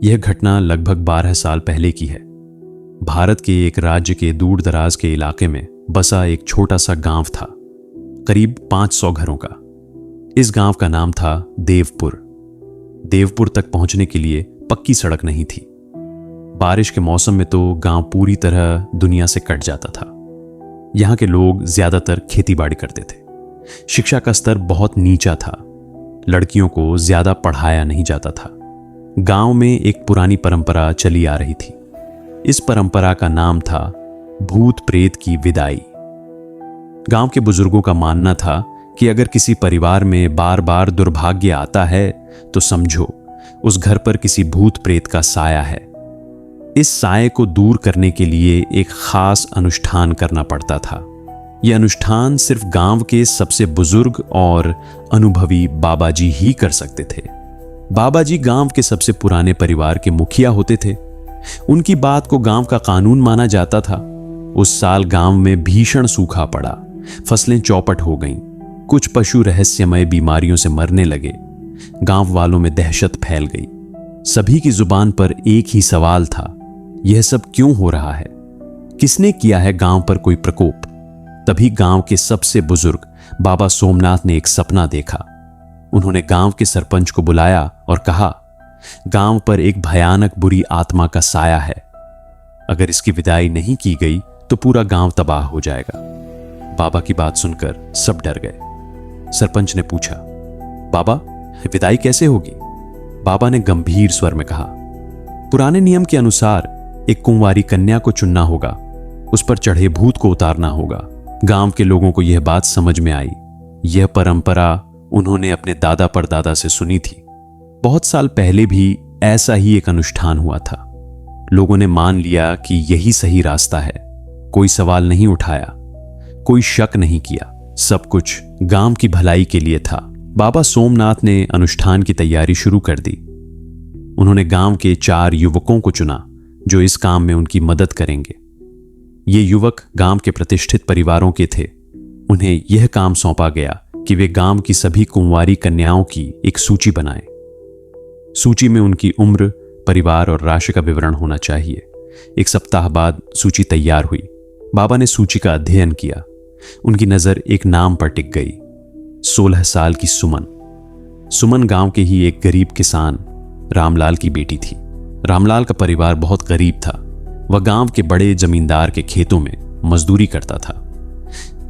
यह घटना लगभग 12 साल पहले की है। भारत के एक राज्य के दूर दराज के इलाके में बसा एक छोटा सा गांव था, करीब 500 घरों का। इस गांव का नाम था देवपुर। देवपुर तक पहुंचने के लिए पक्की सड़क नहीं थी। बारिश के मौसम में तो गांव पूरी तरह दुनिया से कट जाता था। यहां के लोग ज्यादातर खेतीबाड़ी करते थे। शिक्षा का स्तर बहुत नीचा था। लड़कियों को ज्यादा पढ़ाया नहीं जाता था। गांव में एक पुरानी परंपरा चली आ रही थी। इस परंपरा का नाम था भूत प्रेत की विदाई। गांव के बुजुर्गों का मानना था कि अगर किसी परिवार में बार बार दुर्भाग्य आता है तो समझो उस घर पर किसी भूत प्रेत का साया है। इस साये को दूर करने के लिए एक खास अनुष्ठान करना पड़ता था। यह अनुष्ठान सिर्फ गांव के सबसे बुजुर्ग और अनुभवी बाबा जी ही कर सकते थे। बाबा जी गांव के सबसे पुराने परिवार के मुखिया होते थे। उनकी बात को गांव का कानून माना जाता था। उस साल गांव में भीषण सूखा पड़ा। फसलें चौपट हो गईं। कुछ पशु रहस्यमय बीमारियों से मरने लगे। गांव वालों में दहशत फैल गई। सभी की जुबान पर एक ही सवाल था, यह सब क्यों हो रहा है? किसने किया है गांव पर कोई प्रकोप? तभी गांव के सबसे बुजुर्ग बाबा सोमनाथ ने एक सपना देखा। उन्होंने गांव के सरपंच को बुलाया और कहा, गांव पर एक भयानक बुरी आत्मा का साया है। अगर इसकी विदाई नहीं की गई तो पूरा गांव तबाह हो जाएगा। बाबा की बात सुनकर सब डर गए। सरपंच ने पूछा, बाबा विदाई कैसे होगी? बाबा ने गंभीर स्वर में कहा, पुराने नियम के अनुसार एक कुंवारी कन्या को चुनना होगा, उस पर चढ़े भूत को उतारना होगा। गांव के लोगों को यह बात समझ में आई। यह परंपरा उन्होंने अपने दादा परदादा से सुनी थी। बहुत साल पहले भी ऐसा ही एक अनुष्ठान हुआ था। लोगों ने मान लिया कि यही सही रास्ता है। कोई सवाल नहीं उठाया, कोई शक नहीं किया। सब कुछ गांव की भलाई के लिए था। बाबा सोमनाथ ने अनुष्ठान की तैयारी शुरू कर दी। उन्होंने गांव के 4 युवकों को चुना जो इस काम में उनकी मदद करेंगे। ये युवक गांव के प्रतिष्ठित परिवारों के थे। उन्हें यह काम सौंपा गया कि वे गांव की सभी कुंवारी कन्याओं की एक सूची बनाएं। सूची में उनकी उम्र, परिवार और राशि का विवरण होना चाहिए। 1 सप्ताह बाद सूची तैयार हुई। बाबा ने सूची का अध्ययन किया। उनकी नजर एक नाम पर टिक गई, 16 साल की सुमन। सुमन गांव के ही एक गरीब किसान रामलाल की बेटी थी। रामलाल का परिवार बहुत गरीब था। वह गांव के बड़े जमींदार के खेतों में मजदूरी करता था।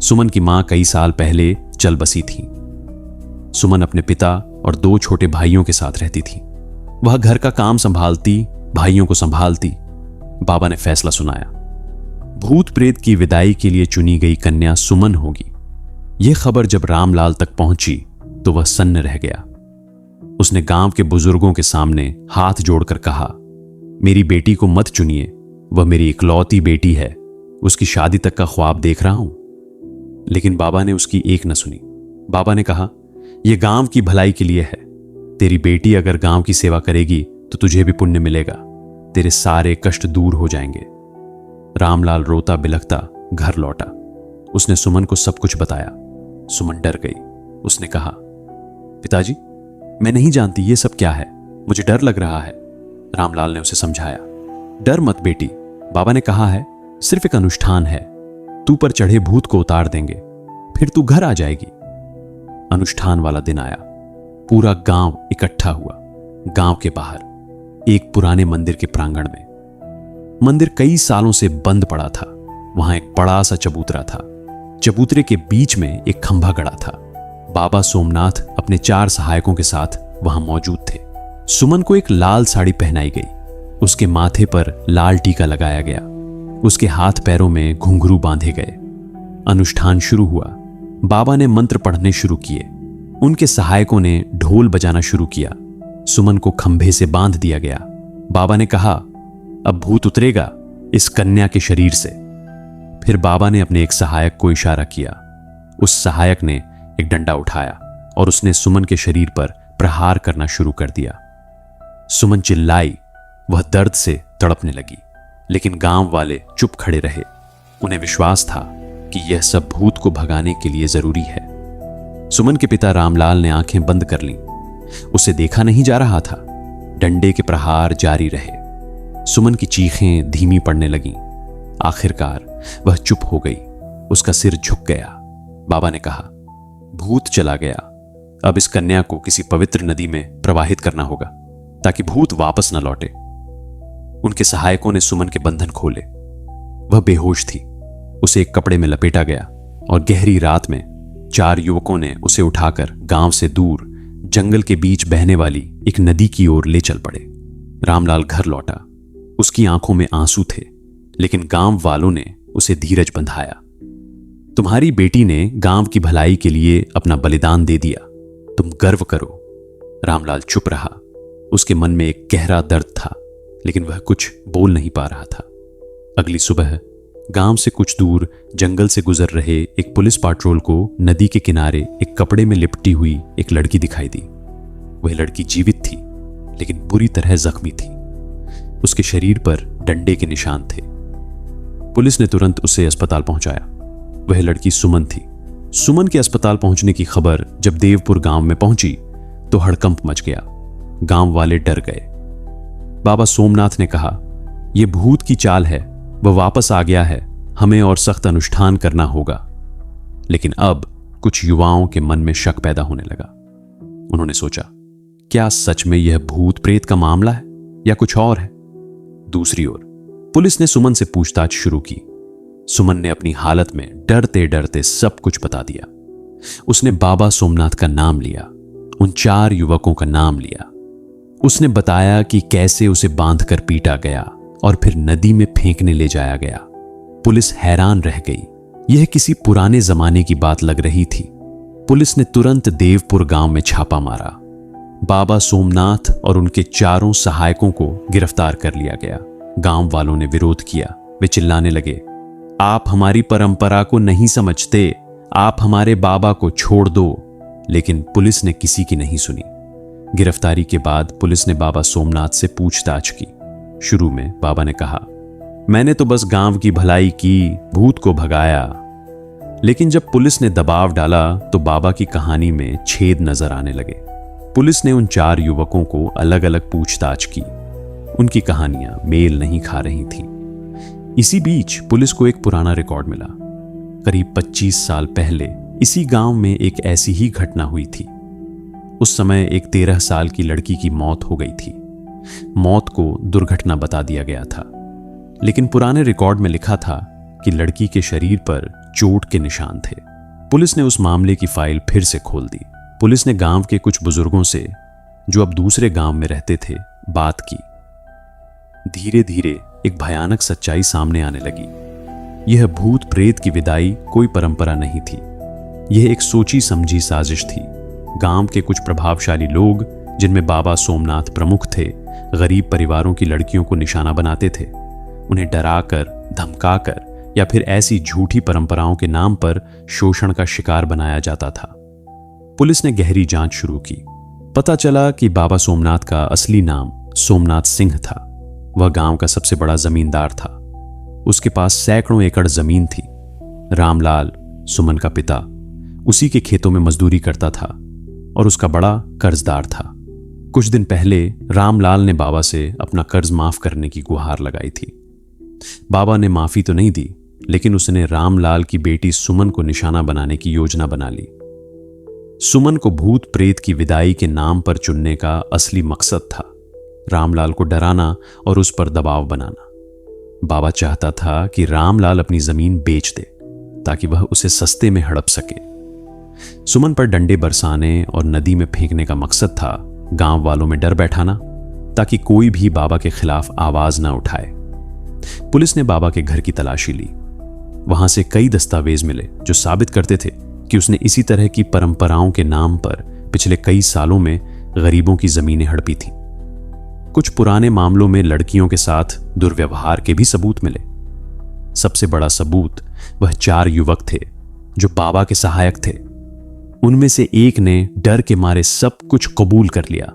सुमन की मां कई साल पहले चल बसी थी। सुमन अपने पिता और 2 छोटे भाइयों के साथ रहती थी। वह घर का काम संभालती, भाइयों को संभालती। बाबा ने फैसला सुनाया, भूत प्रेत की विदाई के लिए चुनी गई कन्या सुमन होगी। यह खबर जब रामलाल तक पहुंची तो वह सन्न रह गया। उसने गांव के बुजुर्गों के सामने हाथ जोड़कर कहा, मेरी बेटी को मत चुनिए, वह मेरी इकलौती बेटी है। उसकी शादी तक का ख्वाब देख रहा हूं। लेकिन बाबा ने उसकी एक न सुनी। बाबा ने कहा, यह गांव की भलाई के लिए है। तेरी बेटी अगर गांव की सेवा करेगी तो तुझे भी पुण्य मिलेगा। तेरे सारे कष्ट दूर हो जाएंगे। रामलाल रोता बिलखता घर लौटा। उसने सुमन को सब कुछ बताया। सुमन डर गई। उसने कहा, पिताजी मैं नहीं जानती ये सब क्या है, मुझे डर लग रहा है। रामलाल ने उसे समझाया, डर मत बेटी, बाबा ने कहा है सिर्फ एक अनुष्ठान है। तू पर चढ़े भूत को उतार देंगे, फिर तू घर आ जाएगी। अनुष्ठान वाला दिन आया। पूरा गांव इकट्ठा हुआ। गांव के बाहर एक पुराने मंदिर के प्रांगण में। मंदिर कई सालों से बंद पड़ा था। वहां एक बड़ा सा चबूतरा था। चबूतरे के बीच में एक खंभा गड़ा था। बाबा सोमनाथ अपने 4 सहायकों के साथ वहां मौजूद थे। सुमन को एक लाल साड़ी पहनाई गई। उसके माथे पर लाल टीका लगाया गया। उसके हाथ पैरों में घुंघरू बांधे गए। अनुष्ठान शुरू हुआ। बाबा ने मंत्र पढ़ने शुरू किए। उनके सहायकों ने ढोल बजाना शुरू किया। सुमन को खंभे से बांध दिया गया। बाबा ने कहा, अब भूत उतरेगा इस कन्या के शरीर से। फिर बाबा ने अपने एक सहायक को इशारा किया। उस सहायक ने एक डंडा उठाया और उसने सुमन के शरीर पर प्रहार करना शुरू कर दिया। सुमन चिल्लाई। वह दर्द से तड़पने लगी, लेकिन गांव वाले चुप खड़े रहे। उन्हें विश्वास था कि यह सब भूत को भगाने के लिए जरूरी है। सुमन के पिता रामलाल ने आंखें बंद कर लीं। उसे देखा नहीं जा रहा था। डंडे के प्रहार जारी रहे। सुमन की चीखें धीमी पड़ने लगीं। आखिरकार वह चुप हो गई, उसका सिर झुक गया। बाबा ने कहा, भूत चला गया, अब इस कन्या को किसी पवित्र नदी में प्रवाहित करना होगा ताकि भूत वापस न लौटे। उनके सहायकों ने सुमन के बंधन खोले। वह बेहोश थी, उसे एक कपड़े में लपेटा गया और गहरी रात में 4 युवकों ने उसे उठाकर गांव से दूर जंगल के बीच बहने वाली एक नदी की ओर ले चल पड़े। रामलाल घर लौटा। उसकी आंखों में आंसू थे, लेकिन गांव वालों ने उसे धीरज बंधाया। तुम्हारी बेटी ने गांव की भलाई के लिए अपना बलिदान दे दिया, तुम गर्व करो। रामलाल चुप रहा। उसके मन में एक गहरा दर्द था, लेकिन वह कुछ बोल नहीं पा रहा था। अगली सुबह गांव से कुछ दूर जंगल से गुजर रहे एक पुलिस पाट्रोल को नदी के किनारे एक कपड़े में लिपटी हुई एक लड़की दिखाई दी। वह लड़की जीवित थी, लेकिन बुरी तरह जख्मी थी। उसके शरीर पर डंडे के निशान थे। पुलिस ने तुरंत उसे अस्पताल पहुंचाया। वह लड़की सुमन थी। सुमन के अस्पताल पहुंचने की खबर जब देवपुर गांव में पहुंची तो हड़कंप मच गया। गांव वाले डर गए। बाबा सोमनाथ ने कहा, यह भूत की चाल है, वह वापस आ गया है, हमें और सख्त अनुष्ठान करना होगा। लेकिन अब कुछ युवाओं के मन में शक पैदा होने लगा। उन्होंने सोचा, क्या सच में यह भूत प्रेत का मामला है या कुछ और है? दूसरी ओर पुलिस ने सुमन से पूछताछ शुरू की। सुमन ने अपनी हालत में डरते डरते सब कुछ बता दिया। उसने बाबा सोमनाथ का नाम लिया, उन 4 युवकों का नाम लिया। उसने बताया कि कैसे उसे बांधकर पीटा गया और फिर नदी में फेंकने ले जाया गया। पुलिस हैरान रह गई। यह किसी पुराने जमाने की बात लग रही थी। पुलिस ने तुरंत देवपुर गांव में छापा मारा। बाबा सोमनाथ और उनके 4 सहायकों को गिरफ्तार कर लिया गया। गांव वालों ने विरोध किया। वे चिल्लाने लगे, आप हमारी परंपरा को नहीं समझते, आप हमारे बाबा को छोड़ दो। लेकिन पुलिस ने किसी की नहीं सुनी। गिरफ्तारी के बाद पुलिस ने बाबा सोमनाथ से पूछताछ की। शुरू में बाबा ने कहा, मैंने तो बस गांव की भलाई की, भूत को भगाया। लेकिन जब पुलिस ने दबाव डाला तो बाबा की कहानी में छेद नजर आने लगे। पुलिस ने उन 4 युवकों को अलग अलग पूछताछ की। उनकी कहानियां मेल नहीं खा रही थी। इसी बीच पुलिस को एक पुराना रिकॉर्ड मिला। करीब 25 साल पहले इसी गांव में एक ऐसी ही घटना हुई थी। उस समय एक 13 साल की लड़की की मौत हो गई थी। मौत को दुर्घटना बता दिया गया था, लेकिन पुराने रिकॉर्ड में लिखा था कि लड़की के शरीर पर चोट के निशान थे। पुलिस ने उस मामले की फाइल फिर से खोल दी। पुलिस ने गांव के कुछ बुजुर्गों से, जो अब दूसरे गांव में रहते थे, बात की। धीरे धीरे एक भयानक सच्चाई सामने आने लगी। यह भूत प्रेत की विदाई कोई परंपरा नहीं थी। यह एक सोची समझी साजिश थी। गांव के कुछ प्रभावशाली लोग, जिनमें बाबा सोमनाथ प्रमुख थे, गरीब परिवारों की लड़कियों को निशाना बनाते थे। उन्हें डराकर, धमकाकर या फिर ऐसी झूठी परंपराओं के नाम पर शोषण का शिकार बनाया जाता था। पुलिस ने गहरी जांच शुरू की। पता चला कि बाबा सोमनाथ का असली नाम सोमनाथ सिंह था। वह गांव का सबसे बड़ा जमींदार था। उसके पास सैकड़ों एकड़ जमीन थी। रामलाल, सुमन का पिता, उसी के खेतों में मजदूरी करता था और उसका बड़ा कर्जदार था। कुछ दिन पहले रामलाल ने बाबा से अपना कर्ज माफ करने की गुहार लगाई थी। बाबा ने माफी तो नहीं दी, लेकिन उसने रामलाल की बेटी सुमन को निशाना बनाने की योजना बना ली। सुमन को भूत प्रेत की विदाई के नाम पर चुनने का असली मकसद था रामलाल को डराना और उस पर दबाव बनाना। बाबा चाहता था कि रामलाल अपनी जमीन बेच दे ताकि वह उसे सस्ते में हड़प सके। सुमन पर डंडे बरसाने और नदी में फेंकने का मकसद था गांव वालों में डर बैठाना, ताकि कोई भी बाबा के खिलाफ आवाज ना उठाए। पुलिस ने बाबा के घर की तलाशी ली। वहां से कई दस्तावेज मिले जो साबित करते थे कि उसने इसी तरह की परंपराओं के नाम पर पिछले कई सालों में गरीबों की जमीनें हड़पी थी। कुछ पुराने मामलों में लड़कियों के साथ दुर्व्यवहार के भी सबूत मिले। सबसे बड़ा सबूत वह 4 युवक थे जो बाबा के सहायक थे। उनमें से एक ने डर के मारे सब कुछ कबूल कर लिया।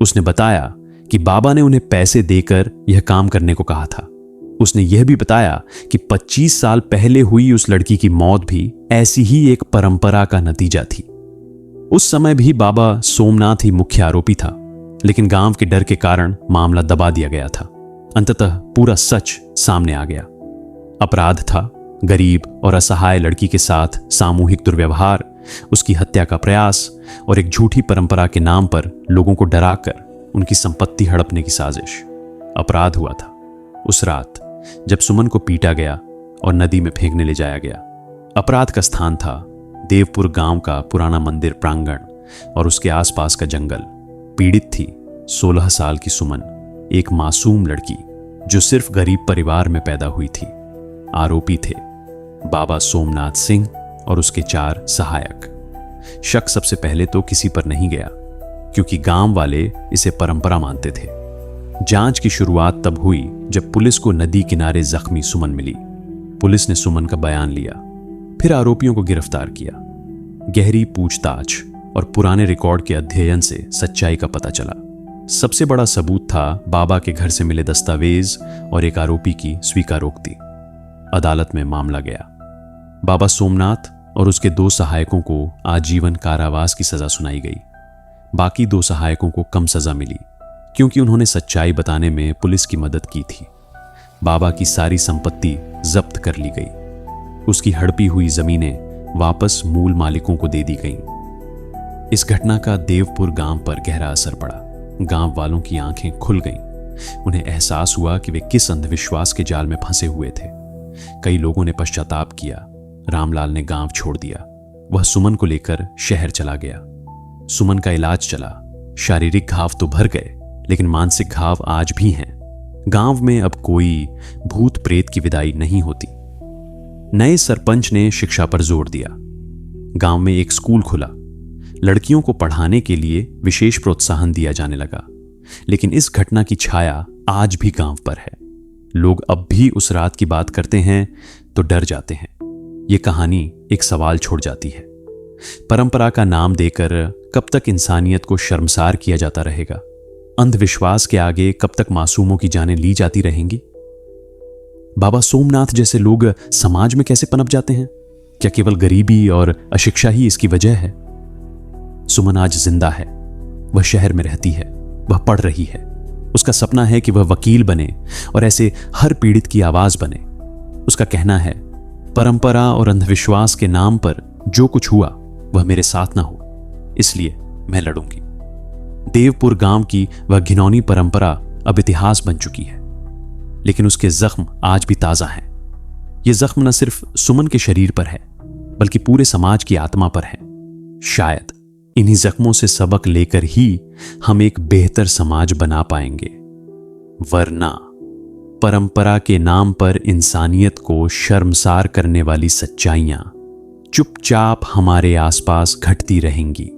उसने बताया कि बाबा ने उन्हें पैसे देकर यह काम करने को कहा था। उसने यह भी बताया कि 25 साल पहले हुई उस लड़की की मौत भी ऐसी ही एक परंपरा का नतीजा थी। उस समय भी बाबा सोमनाथ ही मुख्य आरोपी था। लेकिन गांव के डर के कारण मामला दबा दिया गया था। अंततः पूरा सच सामने आ गया। अपराध था गरीब और असहाय लड़की के साथ सामूहिक दुर्व्यवहार, उसकी हत्या का प्रयास और एक झूठी परंपरा के नाम पर लोगों को डराकर उनकी संपत्ति हड़पने की साजिश। अपराध हुआ था उस रात जब सुमन को पीटा गया और नदी में फेंकने ले जाया गया। अपराध का स्थान था देवपुर गांव का पुराना मंदिर प्रांगण और उसके आसपास का जंगल। पीड़ित थी 16 साल की सुमन, एक मासूम लड़की जो सिर्फ गरीब परिवार में पैदा हुई थी। आरोपी थे बाबा सोमनाथ सिंह और उसके 4 सहायक। शक सबसे पहले तो किसी पर नहीं गया क्योंकि गांव वाले इसे परंपरा मानते थे। जांच की शुरुआत तब हुई जब पुलिस को नदी किनारे जख्मी सुमन मिली। पुलिस ने सुमन का बयान लिया, फिर आरोपियों को गिरफ्तार किया। गहरी पूछताछ और पुराने रिकॉर्ड के अध्ययन से सच्चाई का पता चला। सबसे बड़ा सबूत था बाबा के घर से मिले दस्तावेज और एक आरोपी की स्वीकारोक्ति। अदालत में मामला गया। बाबा सोमनाथ और उसके 2 सहायकों को आजीवन कारावास की सजा सुनाई गई। बाकी 2 सहायकों को कम सजा मिली क्योंकि उन्होंने सच्चाई बताने में पुलिस की मदद की थी। बाबा की सारी संपत्ति जब्त कर ली गई। उसकी हड़पी हुई जमीनें वापस मूल मालिकों को दे दी गईं। इस घटना का देवपुर गांव पर गहरा असर पड़ा। गांव वालों की आंखें खुल गईं। उन्हें एहसास हुआ कि वे किस अंधविश्वास के जाल में फंसे हुए थे। कई लोगों ने पश्चाताप किया। रामलाल ने गांव छोड़ दिया। वह सुमन को लेकर शहर चला गया। सुमन का इलाज चला। शारीरिक घाव तो भर गए लेकिन मानसिक घाव आज भी हैं। गांव में अब कोई भूत प्रेत की विदाई नहीं होती। नए सरपंच ने शिक्षा पर जोर दिया। गांव में एक स्कूल खुला। लड़कियों को पढ़ाने के लिए विशेष प्रोत्साहन दिया जाने लगा। लेकिन इस घटना की छाया आज भी गांव पर है। लोग अब भी उस रात की बात करते हैं तो डर जाते हैं। यह कहानी एक सवाल छोड़ जाती है। परंपरा का नाम देकर कब तक इंसानियत को शर्मसार किया जाता रहेगा? अंधविश्वास के आगे कब तक मासूमों की जानें ली जाती रहेंगी? बाबा सोमनाथ जैसे लोग समाज में कैसे पनप जाते हैं? क्या केवल गरीबी और अशिक्षा ही इसकी वजह है? सुमन आज जिंदा है। वह शहर में रहती है। वह पढ़ रही है। उसका सपना है कि वह वकील बने और ऐसे हर पीड़ित की आवाज बने। उसका कहना है, परंपरा और अंधविश्वास के नाम पर जो कुछ हुआ वह मेरे साथ ना हो, इसलिए मैं लड़ूंगी। देवपुर गांव की वह घिनौनी परंपरा अब इतिहास बन चुकी है, लेकिन उसके जख्म आज भी ताजा हैं। यह जख्म न सिर्फ सुमन के शरीर पर है बल्कि पूरे समाज की आत्मा पर है। शायद इन्हीं जख्मों से सबक लेकर ही हम एक बेहतर समाज बना पाएंगे, वरना परंपरा के नाम पर इंसानियत को शर्मसार करने वाली सच्चाइयां चुपचाप हमारे आसपास घटती रहेंगी।